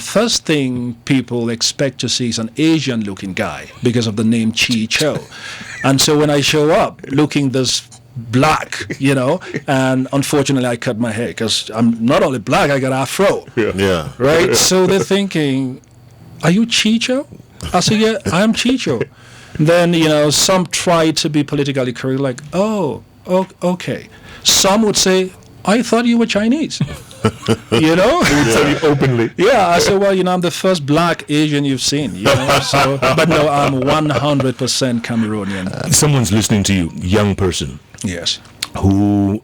first thing people expect to see is an Asian-looking guy because of the name Chicho. And so when I show up looking this black, and unfortunately I cut my hair because I'm not only black, I got afro. Yeah. Right? So they're thinking, are you Chicho? I say, yeah, I am Chicho. Then, some try to be politically correct, like, okay. Some would say, I thought you were Chinese. You would tell you openly. Yeah, I said, well, I'm the first black Asian you've seen. But no, I'm 100% Cameroonian. Someone's listening to you, young person. Yes. Who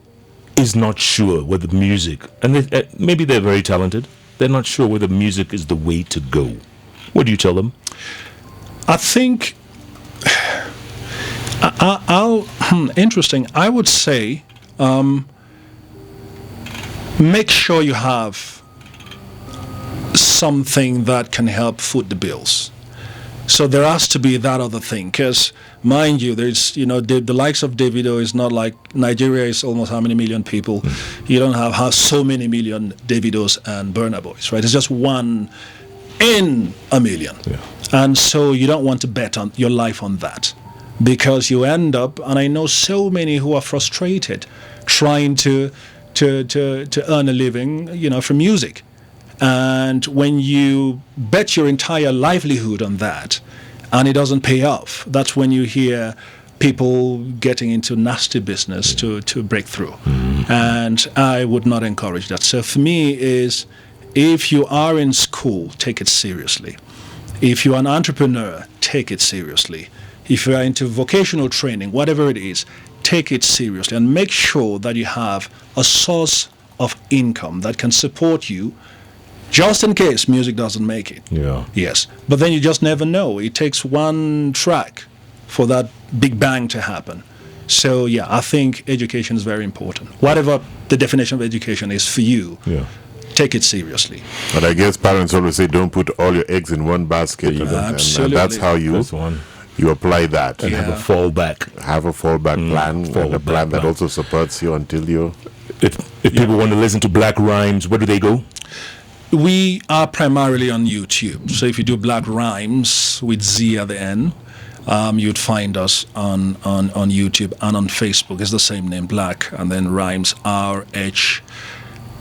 is not sure whether music, and maybe they're very talented, they're not sure whether music is the way to go. What do you tell them? I think, interesting, I would say, make sure you have something that can help foot the bills. So there has to be that other thing, because mind you, there's the likes of Davido is not like Nigeria is almost how many million people. You don't have so many million Davidos and Burna Boys, right? It's just one in a million, and so you don't want to bet on your life on that, because you end up, and I know so many who are frustrated trying to earn a living, from music. And when you bet your entire livelihood on that and it doesn't pay off, that's when you hear people getting into nasty business to break through. And I would not encourage that. So for me is, if you are in school, take it seriously. If you're an entrepreneur, take it seriously. If you are into vocational training, whatever it is, take it seriously and make sure that you have a source of income that can support you just in case music doesn't make it. Yeah. Yes. But then you just never know. It takes one track for that big bang to happen. So, yeah, I think education is very important. Whatever the definition of education is for you, take it seriously. But I guess parents always say, don't put all your eggs in one basket. Absolutely. And that's how you apply that. And have a fallback. Have a fallback plan, and a plan that also supports you until you... If people want to listen to Black Rhymz, where do they go? We are primarily on YouTube. So if you do Black Rhymz with Z at the end, you'd find us on YouTube, and on Facebook. It's the same name, Black, and then Rhymz,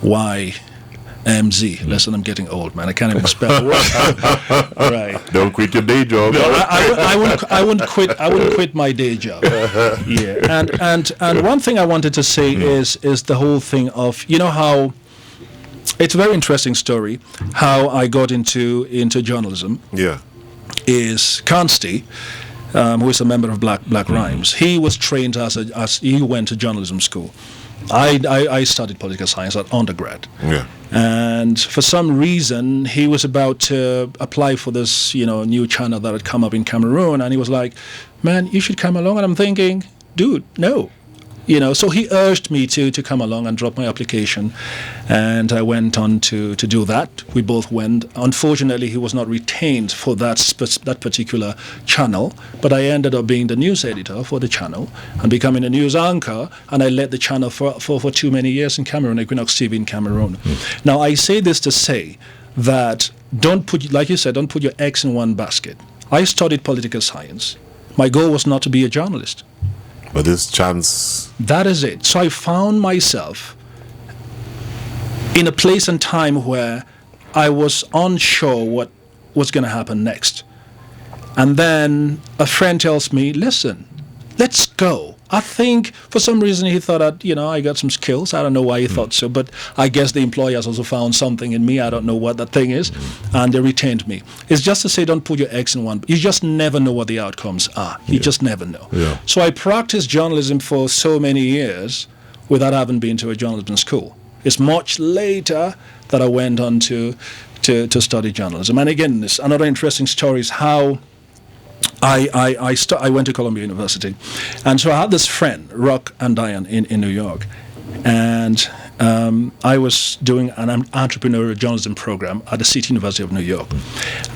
RHYMZ. Listen, I'm getting old, man. I can't even spell it. Right. Don't quit your day job. No, I wouldn't quit. I wouldn't quit my day job. Yeah. And one thing I wanted to say is the whole thing of, how it's a very interesting story how I got into journalism. Yeah. Is Consti, who is a member of Black Rhymz. He was trained as he went to journalism school. I studied political science at undergrad. Yeah. And for some reason, he was about to apply for this, new channel that had come up in Cameroon, and he was like, "Man, you should come along." And I'm thinking, dude, no. So he urged me to come along and drop my application, and I went on to do that. We both went. Unfortunately, he was not retained for that particular channel, but I ended up being the news editor for the channel and becoming a news anchor, and I led the channel for too many years in Cameroon, Equinox TV in Cameroon. Now, I say this to say that like you said, don't put your eggs in one basket. I studied political science. My goal was not to be a journalist. But this chance... That is it. So I found myself in a place and time where I was unsure what was going to happen next. And then a friend tells me, listen, let's go. I think for some reason he thought that, I got some skills. I don't know why he thought so, but I guess the employers also found something in me. I don't know what that thing is. And they retained me. It's just to say, don't put your eggs in one. You just never know what the outcomes are. You just never know. Yeah. So I practiced journalism for so many years without having been to a journalism school. It's much later that I went on to study journalism. And again, another interesting story is how I went to Columbia University, and so I had this friend, Rock and Diane, in New York, and I was doing an entrepreneurial journalism program at the City University of New York,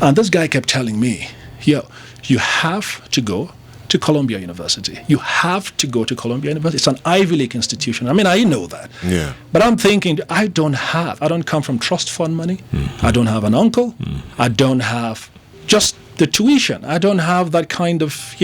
and this guy kept telling me, yo, you have to go to Columbia University. You have to go to Columbia University. It's an Ivy League institution. I mean, I know that. Yeah. But I'm thinking, I don't come from trust fund money. I don't have an uncle. I don't have just the tuition. I don't have that kind of,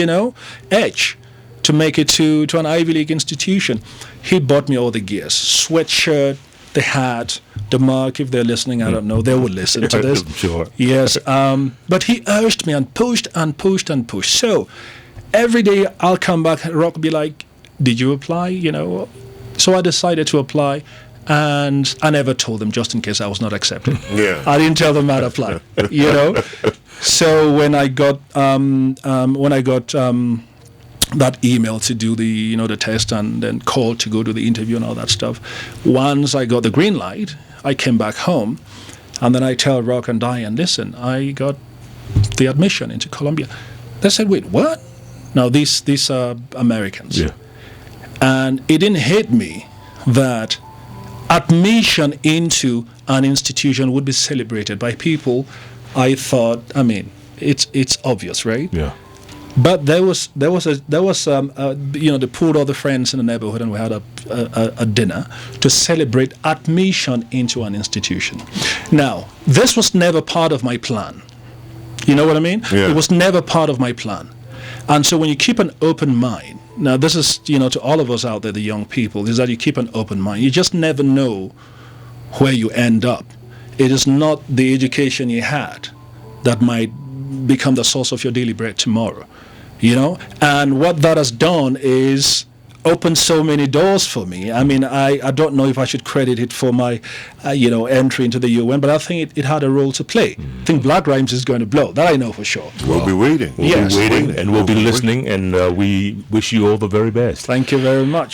edge to make it to an Ivy League institution. He bought me all the gears, sweatshirt, the hat, the mark. If they're listening, I don't know. They will listen to this. Sure. Yes. But he urged me and pushed and pushed and pushed. So every day I'll come back, Rock will be like, did you apply? So I decided to apply. And I never told them, just in case I was not accepted. Yeah. I didn't tell them I'd apply. So when I got that email to do the the test and then called to go to the interview and all that stuff, once I got the green light, I came back home, and then I tell Rock and Diane, listen, I got the admission into Columbia. They said, wait, what? Now these are Americans. Yeah. And it didn't hit me that admission into an institution would be celebrated by people. I thought, it's obvious, right? Yeah. But they pulled all the friends in the neighborhood, and we had a dinner to celebrate admission into an institution. Now, this was never part of my plan. You know what I mean? Yeah. It was never part of my plan. And so when you keep an open mind, now this is, to all of us out there, the young people, is that you keep an open mind. You just never know where you end up. It is not the education you had that might become the source of your daily bread tomorrow. And what that has done is opened so many doors for me. I don't know if I should credit it for my, entry into the UN, but I think it had a role to play. I think Black Rhymz is going to blow. That I know for sure. We'll be waiting. We'll be waiting, and we'll be listening, and we wish you all the very best. Thank you very much.